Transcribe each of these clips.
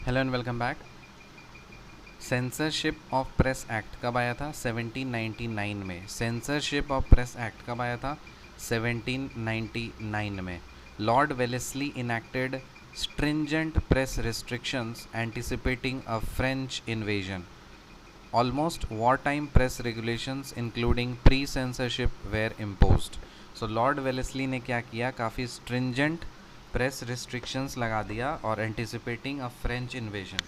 Hello and welcome back. Censorship of press act कब आया था? 1799 में। सेंसरशिप ऑफ प्रेस एक्ट कब आया था? 1799 में। Lord Wellesley enacted stringent press restrictions anticipating a French invasion. Almost wartime press regulations including pre-censorship were imposed. So Lord Wellesley ने क्या किया? काफ़ी stringent प्रेस रिस्ट्रिक्शंस लगा दिया और एंटिसिपेटिंग अ फ्रेंच इन्वेजन,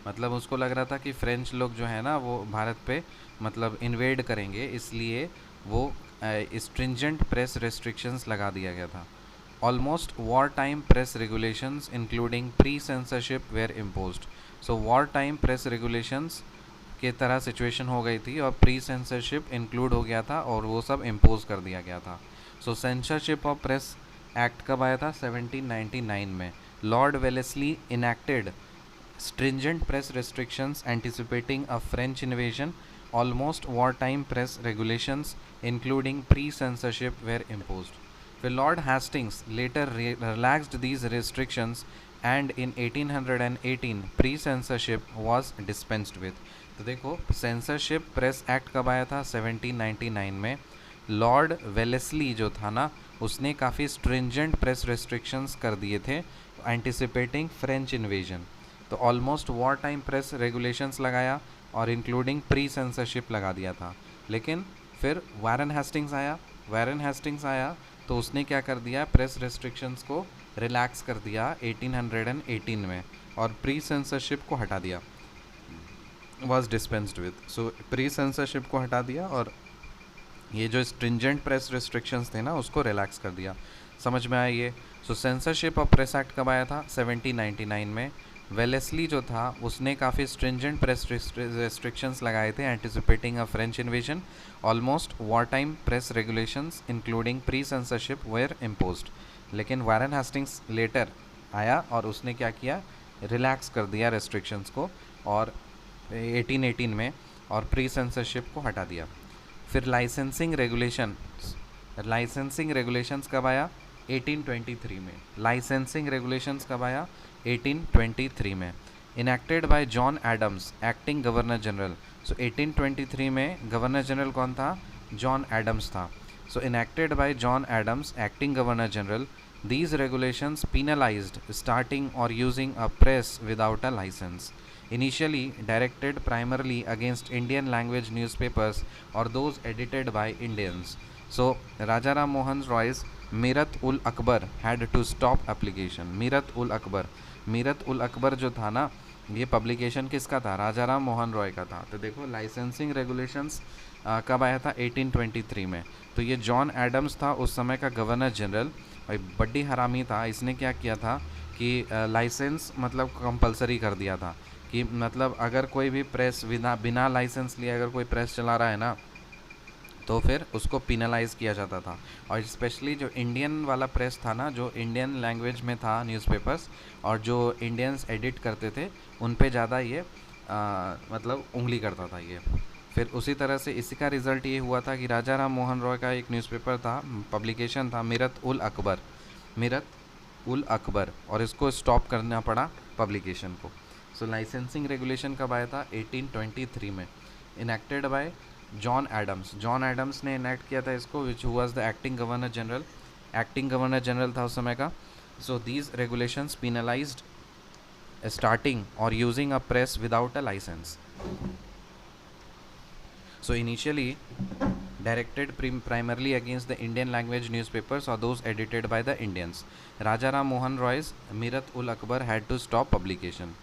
मतलब उसको लग रहा था कि फ्रेंच लोग जो है ना वो भारत पे मतलब इन्वेड करेंगे, इसलिए वो स्ट्रिंजेंट प्रेस रिस्ट्रिक्शंस लगा दिया गया था। Almost war time press regulations including pre censorship were imposed. So war time press regulations की तरह सिचुएशन हो गई थी और प्री सेंसरशिप इंक्लूड हो गया था और वो सब इम्पोज कर दिया गया था। सो सेंसरशिप ऑफ प्रेस एक्ट कब आया था? 1799 में। Lord Wellesley enacted stringent press restrictions anticipating a French invasion. Almost wartime press regulations including pre-censorship were imposed. Well, Lord Hastings later relaxed these restrictions and in 1818 pre-censorship was dispensed with. तो देखो censorship press act कब आया था? 1799 में। Lord Wellesley जो था ना उसने काफ़ी स्ट्रिंजेंट प्रेस रेस्ट्रिक्शंस कर दिए थे एंटिसिपेटिंग फ्रेंच इन्वेजन। तो almost war time press regulations लगाया और इंक्लूडिंग प्री सेंसरशिप लगा दिया था। लेकिन फिर वारन हेस्टिंग्स आया तो उसने क्या कर दिया? प्रेस रेस्ट्रिक्शंस को रिलैक्स कर दिया 1818 में और प्री सेंसरशिप को हटा दिया, was dispensed with. So pre censorship को हटा दिया और ये जो स्ट्रिंजेंट प्रेस रिस्ट्रिक्शंस थे ना उसको रिलैक्स कर दिया। समझ में आया ये? सो सेंसरशिप ऑफ प्रेस एक्ट कब आया था? 1799 में। वेलेस्ली जो था उसने काफ़ी स्ट्रिंजेंट प्रेस रेस्ट्रिक्शंस लगाए थे anticipating a French invasion. Almost war time press regulations including pre censorship were imposed. लेकिन वारन हेस्टिंग्स लेटर आया और उसने क्या किया? रिलैक्स कर दिया रेस्ट्रिक्शंस को और 1818 में और प्री सेंसरशिप को हटा दिया। फिर लाइसेंसिंग रेगुलेशंस कब आया? 1823 में। लाइसेंसिंग रेगुलेशंस कब आया? 1823 में। Enacted by John Adams acting governor general. So 1823 में गवर्नर जनरल कौन था? जॉन एडम्स था। So enacted by John Adams acting governor general. These regulations penalized starting or using a press without a license. Initially directed primarily against Indian language newspapers or those edited by Indians. So Rajaram Mohan Roy's Mirat ul Akbar had to stop application. Meerut उल अकबर जो था ना ये publication किसका था? राजाराम मोहन रॉय का था। तो देखो लाइसेंसिंग रेगुलेशंस कब आया था? 1823 में। तो ये जॉन एडम्स था उस समय का गवर्नर जनरल, भाई बड्डी हरामी था। इसने क्या किया था कि लाइसेंस मतलब कंपलसरी कर दिया था कि मतलब अगर कोई भी प्रेस बिना लाइसेंस लिए अगर कोई प्रेस चला रहा है ना तो फिर उसको पिनलाइज किया जाता था। और स्पेशली जो इंडियन वाला प्रेस था ना, जो इंडियन लैंग्वेज में था न्यूज़पेपर्स और जो इंडियंस एडिट करते थे उन पे ज़्यादा ये मतलब उंगली करता था ये। फिर उसी तरह से इसी का रिज़ल्ट ये हुआ था कि राजा राम मोहन रॉय का एक न्यूज़पेपर था, पब्लिकेशन था मिरत उल अकबर, और इसको स्टॉप करना पड़ा पब्लिकेशन को। सो लाइसेंसिंग रेगुलेशन कब आया था? 1823 में। इनैक्टेड बाय जॉन एडम्स ने इनैक्ट किया था इसको, which was the acting governor general था उस समय का। So these regulations penalized starting और using a press without a licence. So initially directed primarily against the Indian language newspapers or those edited by the Indians. Rajaram Mohan Roy's Mirat ul Akbar had to stop publication.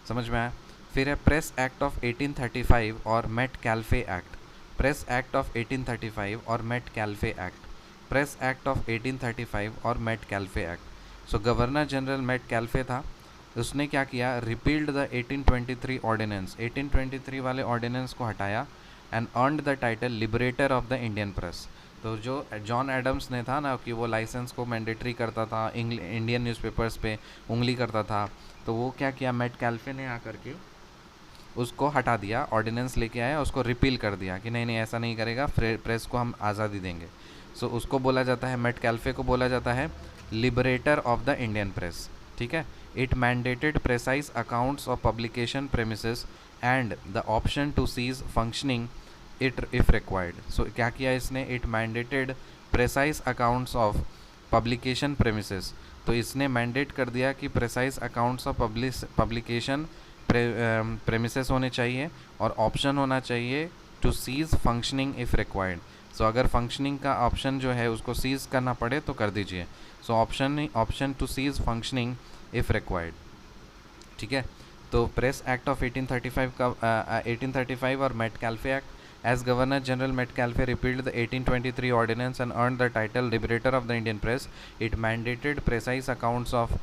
समझ में आया? फिर है press act of 1835 और Metcalfe act. Press act of 1835 और Metcalfe act. Press act of 1835 और Metcalfe act. So governor general Metcalfe था, उसने क्या किया? Repealed the 1823 ordinance. 1823 वाले ऑर्डिनेंस को हटाया and earned the title liberator of the Indian press. तो जो जॉन एडम्स ने था ना कि वो लाइसेंस को मैंडेटरी करता था, इंडियन न्यूज़पेपर्स पे उंगली करता था, तो वो क्या किया? मेट कैल्फे ने आकर के उसको हटा दिया, ऑर्डिनेंस लेके आया, उसको रिपील कर दिया कि नहीं ऐसा नहीं करेगा, प्रेस को हम आज़ादी देंगे। सो उसको बोला जाता है, मेट कैल्फे को बोला जाता है liberator of the Indian press. ठीक है, It mandated precise accounts of publication premises and the option to cease functioning it if required. So क्या किया इसने? It mandated precise accounts of publication premises. तो इसने मैंडेट कर दिया कि precise accounts of publication premises होने चाहिए और ऑप्शन होना चाहिए to cease functioning if required. So अगर फंक्शनिंग का ऑप्शन जो है उसको सीज करना पड़े तो कर दीजिए. So option to cease functioning if required. ठीक है. तो प्रेस एक्ट ऑफ 1835 का 1835 और Metcalfe act. As Governor General Metcalfe repealed the 1823 ordinance and earned the title Liberator of the Indian Press, it mandated precise accounts of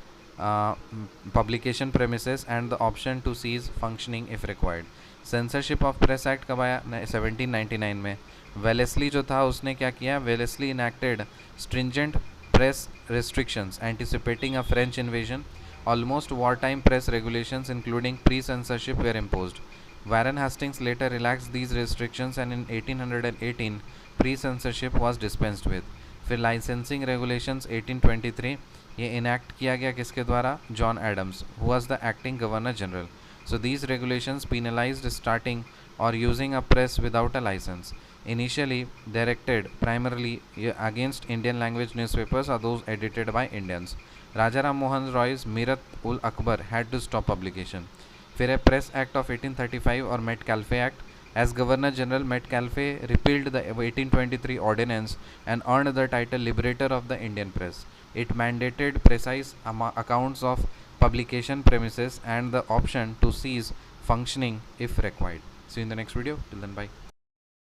publication premises and the option to cease functioning if required. Censorship of Press Act कब आया? 1799 में. Wellesley जो था उसने क्या किया? Wellesley enacted stringent press restrictions anticipating a French invasion. Almost wartime press regulations including pre-censorship were imposed. Warren Hastings later relaxed these restrictions and in 1818 pre-censorship was dispensed with. फिर licensing regulations 1823 ये enact किया गया किसके द्वारा? John Adams, who was the acting governor general. So these regulations penalized starting or using a press without a license. Initially directed primarily against Indian language newspapers or those edited by Indians. Raja Ram Mohan Roy's Mirat ul Akbar had to stop publication. फिर है press act of 1835 और Metcalfe act. As governor general Metcalfe repealed the 1823 ordinance and earned the title liberator of the Indian press. It mandated precise accounts of publication premises and the option to cease functioning if required. See you in the next video. Till then, bye.